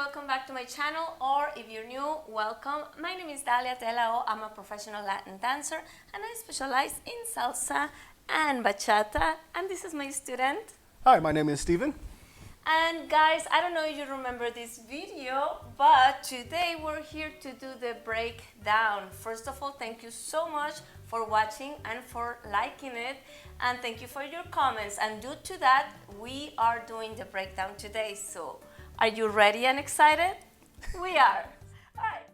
welcome back to my channel, or if you're new, welcome. My name is Dalia. I'm a professional Latin dancer and I specialize in salsa and bachata, and this is my student. Hi, my name is Steven. And guys, I don't know if you remember this video, but today we're here to do the breakdown. First of all, thank you so much for watching and for liking it, and thank you for your comments. And due to that, we are doing the breakdown today. So are you ready and excited? We are. All right.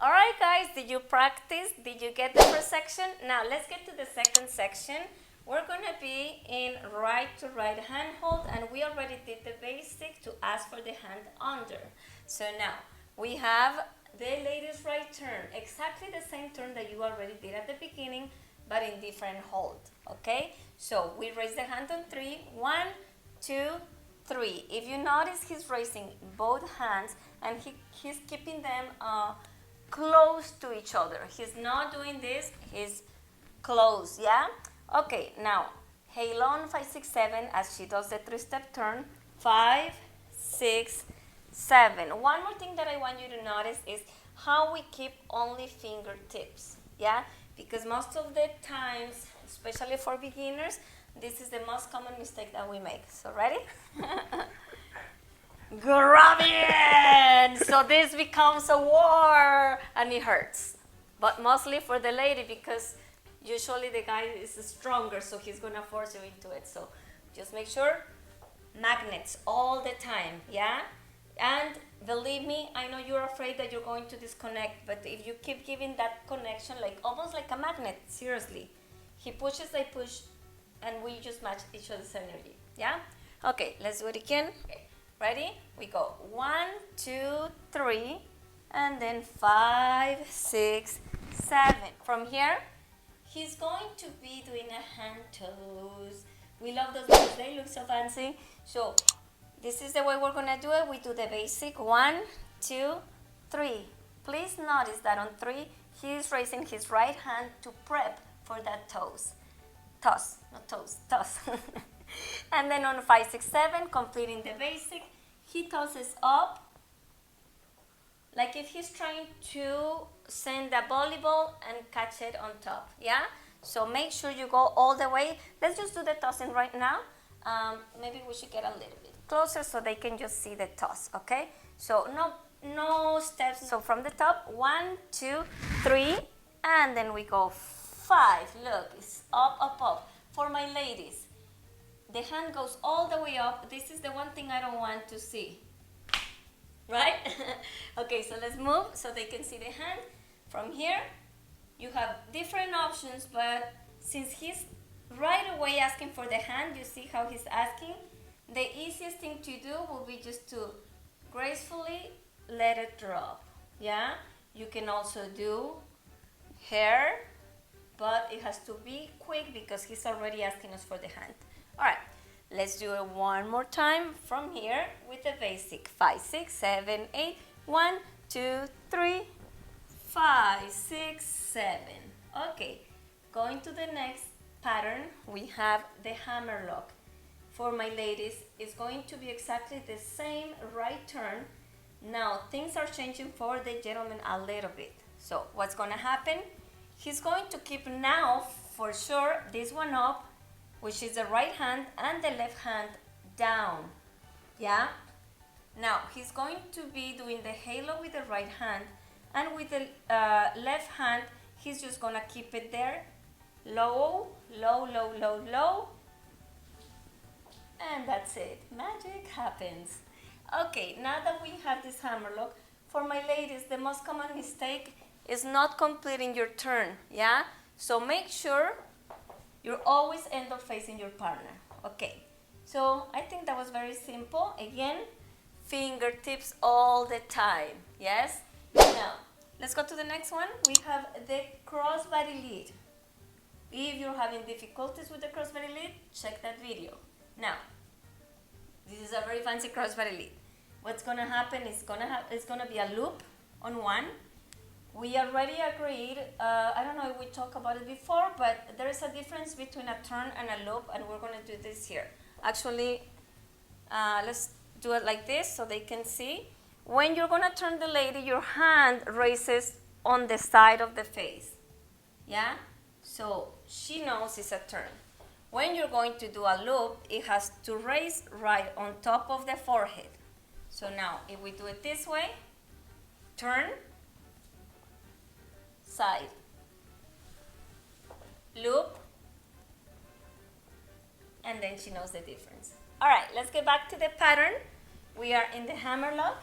All right, guys, did you practice? Did you get the first section? Now let's get to the second section. We're gonna be in right to right hand hold, and we already did the basic to ask for the hand under. So now we have the ladies' right turn, exactly the same turn that you already did at the beginning, but in different hold, okay? So we raise the hand on 3, 1, 2, 3. If you notice, he's raising both hands and he's keeping them close to each other. He's not doing this, he's close, yeah? Okay, now, heel on 5, 6, 7 as she does the 3-step turn. 5, 6, 7. One more thing that I want you to notice is how we keep only fingertips, yeah? Because most of the times, especially for beginners, this is the most common mistake that we make. So ready? Grab it! So this becomes a war and it hurts. But mostly for the lady, because usually the guy is stronger, so he's gonna force you into it. So just make sure, magnets all the time, yeah? And believe me, I know you're afraid that you're going to disconnect, but if you keep giving that connection, like almost like a magnet, seriously. He pushes, I push, and we just match each other's energy, yeah? Okay, let's do it again. Okay, ready? We go 1, 2, 3, and then 5, 6, 7. From here, he's going to be doing a hand toes. We love those because they look so fancy. So this is the way we're gonna do it. We do the basic 1, 2, 3. Please notice that on 3, he's raising his right hand to prep for that toes. Toss, not toes, toss. And then on 5, 6, 7, completing the basic, he tosses up like if he's trying to send a volleyball and catch it on top, yeah? So make sure you go all the way. Let's just do the tossing right now. Maybe we should get a little bit closer so they can just see the toss, okay? So no steps. So from the top, 1, 2, 3, and then we go 5. Look, it's up, up, up. For my ladies, the hand goes all the way up. This is the one thing I don't want to see. Right? Okay, so let's move so they can see the hand. From here, you have different options, but since he's right away asking for the hand, you see how he's asking? The easiest thing to do will be just to gracefully let it drop, yeah? You can also do hair, but it has to be quick because he's already asking us for the hand. All right. Let's do it one more time from here with the basic 5, 6, 7, 8, 1, 2, 3, 5, 6, 7. Okay, going to the next pattern, we have the hammerlock. For my ladies, it's going to be exactly the same right turn. Now, things are changing for the gentleman a little bit. So, what's going to happen? He's going to keep now, for sure, this one up, which is the right hand, and the left hand down, yeah? Now, he's going to be doing the halo with the right hand, and with the left hand, he's just gonna keep it there, low, low, low, low, low, and that's it. Magic happens. Okay, now that we have this hammerlock, for my ladies, the most common mistake is not completing your turn, yeah? So make sure you're always end up facing your partner. Okay, so I think that was very simple. Again, fingertips all the time, yes? Now, let's go to the next one. We have the crossbody lead. If you're having difficulties with the crossbody lead, check that video. Now, this is a very fancy crossbody lead. What's gonna happen is it's gonna be a loop on one. We already agreed, I don't know if we talked about it before, but there is a difference between a turn and a loop, and we're going to do this here. Actually, Let's do it like this so they can see. When you're gonna turn the lady, your hand raises on the side of the face. Yeah? So she knows it's a turn. When you're going to do a loop, it has to raise right on top of the forehead. So now, if we do it this way, turn, side, loop, and then she knows the difference. All right, let's get back to the pattern. We are in the hammerlock.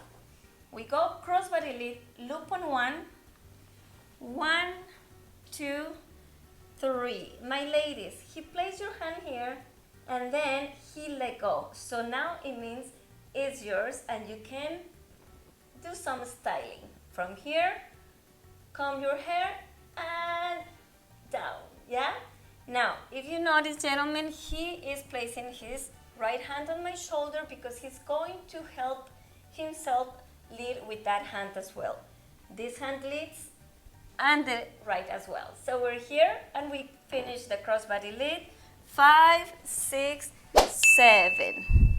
We go crossbody lead, loop on 1, 1, 2, 3. My ladies, he placed your hand here and then he let go. So now it means it's yours and you can do some styling. From here, comb your hair and down, yeah? Now, if you notice, gentlemen, he is placing his right hand on my shoulder because he's going to help himself lead with that hand as well. This hand leads and the right as well. So we're here and we finish the crossbody lead. 5, 6, 7.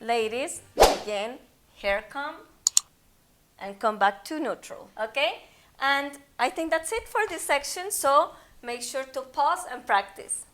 Ladies, again, hair comb and come back to neutral, okay? And I think that's it for this section, so make sure to pause and practice.